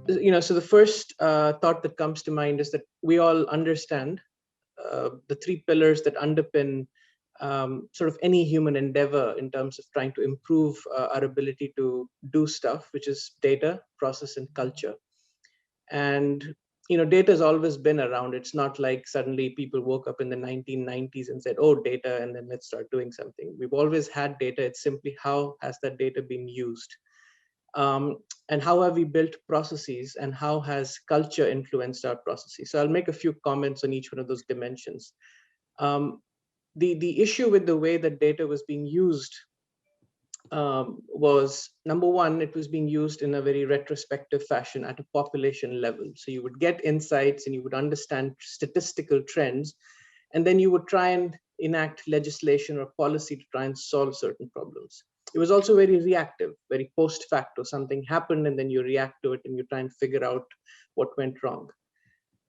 So the first thought that comes to mind is that we all understand the three pillars that underpin sort of any human endeavor in terms of trying to improve our ability to do stuff, which is data, process, and culture. And data has always been around. It's not like suddenly people woke up in the 1990s and said, oh, data, and then let's start doing something. We've always had data. It's simply how has that data been used? And how have we built processes, and how has culture influenced our processes? So I'll make a few comments on each one of those dimensions. The issue with the way that data was being used was, number one, it was being used in a very retrospective fashion at a population level. So you would get insights and you would understand statistical trends, and then you would try and enact legislation or policy to try and solve certain problems. It was also very reactive, very post facto. Something happened and then you react to it and you try and figure out what went wrong.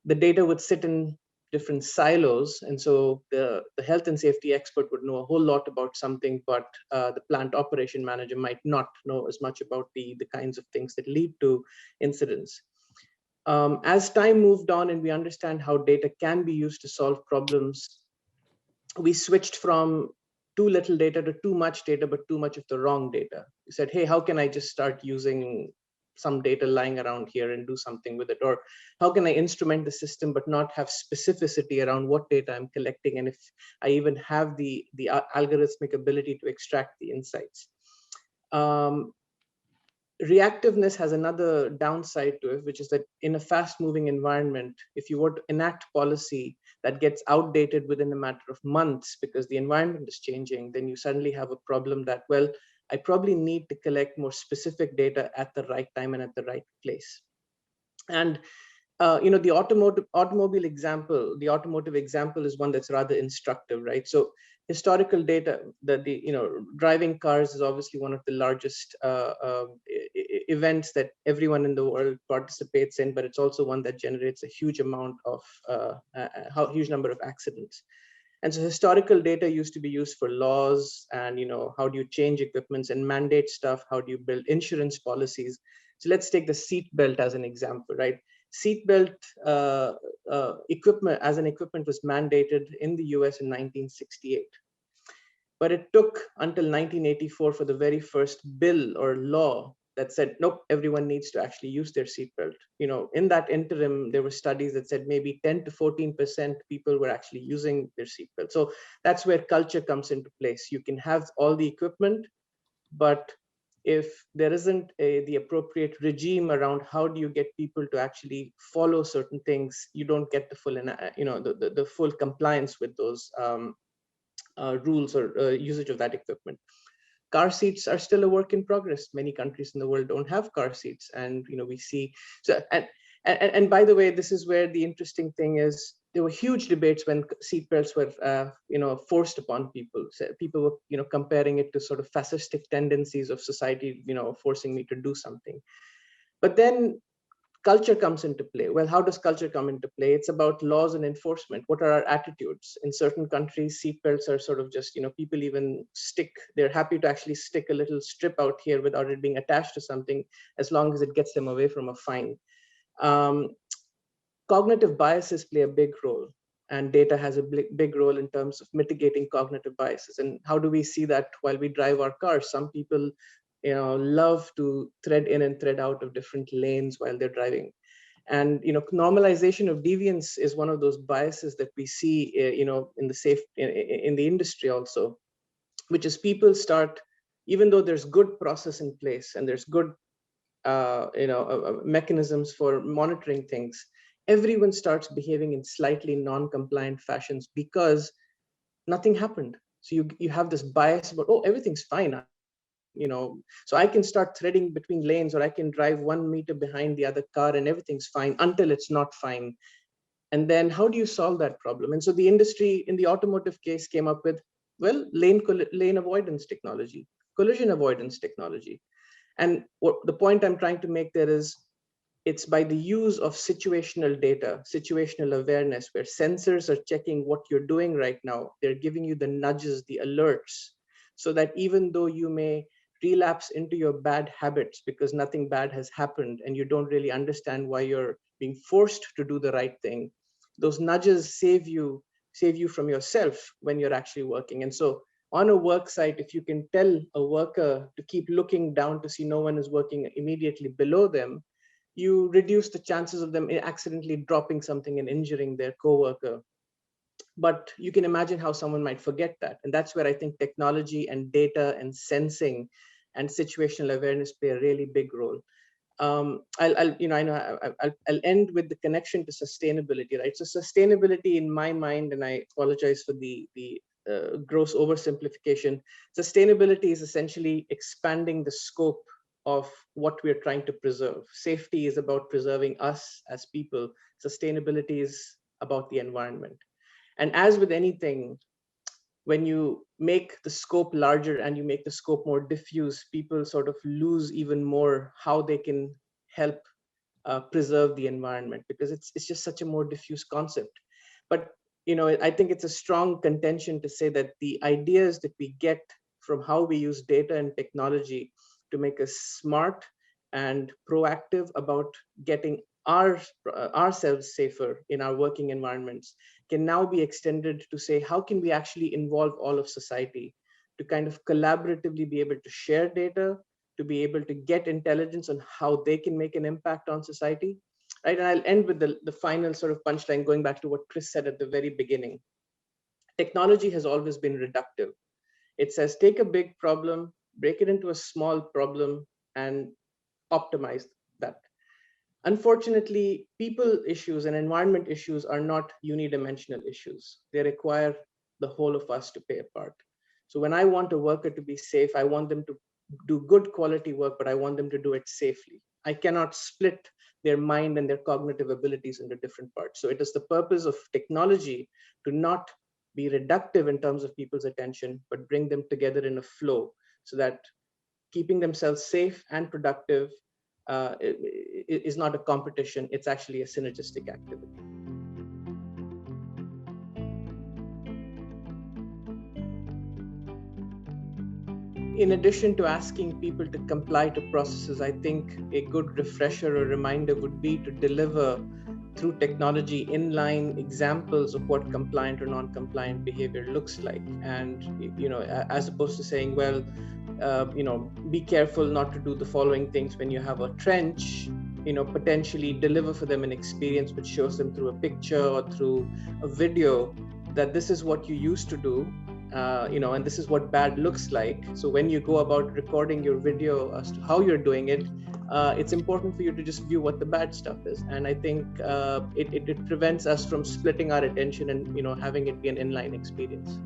The data would sit in different silos, and so the health and safety expert would know a whole lot about something, but the plant operation manager might not know as much about the kinds of things that lead to incidents. As time moved on and we understand how data can be used to solve problems, we switched from too little data to too much data, but too much of the wrong data. We said, hey, how can I just start using some data lying around here and do something with it? Or how can I instrument the system but not have specificity around what data I'm collecting, and if I even have the algorithmic ability to extract the insights? Reactiveness has another downside to it, which is that in a fast-moving environment, if you were to enact policy that gets outdated within a matter of months because the environment is changing, then you suddenly have a problem that, well, I probably need to collect more specific data at the right time and at the right place. And the automotive example is one that's rather instructive, right? So historical data, the driving cars is obviously one of the largest events that everyone in the world participates in, but it's also one that generates a huge amount of huge number of accidents. And so historical data used to be used for laws and, how do you change equipments and mandate stuff? How do you build insurance policies? So let's take the seat belt as an example, right? Seatbelt equipment as an equipment was mandated in the US in 1968. But it took until 1984 for the very first bill or law that said, nope, everyone needs to actually use their seatbelt. In that interim, there were studies that said maybe 10 to 14% people were actually using their seatbelt. So that's where culture comes into place. You can have all the equipment, but if there isn't the appropriate regime around how do you get people to actually follow certain things, you don't get the full, the full compliance with those rules or usage of that equipment. Car seats are still a work in progress. Many countries in the world don't have car seats, and we see so. And by the way, this is where the interesting thing is. There were huge debates when seatbelts were, forced upon people. So people were, comparing it to sort of fascistic tendencies of society, forcing me to do something. But then culture comes into play. Well, how does culture come into play? It's about laws and enforcement. What are our attitudes? In certain countries, seatbelts are sort of just, people even they're happy to actually stick a little strip out here without it being attached to something, as long as it gets them away from a fine. Cognitive biases play a big role, and data has a big role in terms of mitigating cognitive biases. And how do we see that while we drive our cars? Some people love to thread in and thread out of different lanes while they're driving. And normalization of deviance is one of those biases that we see in the industry also, which is people start, even though there's good process in place and there's good mechanisms for monitoring things, everyone starts behaving in slightly non-compliant fashions because nothing happened. So you have this bias about, oh, everything's fine. So I can start threading between lanes, or I can drive 1 meter behind the other car and everything's fine until it's not fine. And then how do you solve that problem? And so the industry in the automotive case came up with, well, lane avoidance technology, collision avoidance technology. And the point I'm trying to make there is, it's by the use of situational data, situational awareness, where sensors are checking what you're doing right now. They're giving you the nudges, the alerts, so that even though you may relapse into your bad habits because nothing bad has happened and you don't really understand why you're being forced to do the right thing, those nudges save you from yourself when you're actually working. And so on a work site, if you can tell a worker to keep looking down to see no one is working immediately below them, you reduce the chances of them accidentally dropping something and injuring their coworker. But you can imagine how someone might forget that. And that's where I think technology and data and sensing and situational awareness play a really big role. I'll you know I know I'll end with the connection to sustainability, right? So sustainability in my mind, and I apologize for the gross oversimplification. Sustainability is essentially expanding the scope of what we're trying to preserve. Safety is about preserving us as people. Sustainability is about the environment. And as with anything, when you make the scope larger and you make the scope more diffuse, people sort of lose even more how they can help preserve the environment, because it's just such a more diffuse concept. But I think it's a strong contention to say that the ideas that we get from how we use data and technology to make us smart and proactive about getting ourselves safer in our working environments can now be extended to say, how can we actually involve all of society to kind of collaboratively be able to share data, to be able to get intelligence on how they can make an impact on society, right? And I'll end with the final sort of punchline, going back to what Chris said at the very beginning. Technology has always been reductive. It says, take a big problem, break it into a small problem, and optimize that. Unfortunately, people issues and environment issues are not unidimensional issues. They require the whole of us to play a part. So when I want a worker to be safe, I want them to do good quality work, but I want them to do it safely. I cannot split their mind and their cognitive abilities into different parts. So it is the purpose of technology to not be reductive in terms of people's attention, but bring them together in a flow so that keeping themselves safe and productive is not a competition, it's actually a synergistic activity. In addition to asking people to comply to processes, I think a good refresher or reminder would be to deliver through technology inline examples of what compliant or non-compliant behavior looks like. And as opposed to saying, well, be careful not to do the following things when you have a trench, potentially deliver for them an experience which shows them through a picture or through a video that this is what you used to do, and this is what bad looks like. So when you go about recording your video as to how you're doing it, it's important for you to just view what the bad stuff is. And I think it prevents us from splitting our attention and having it be an inline experience.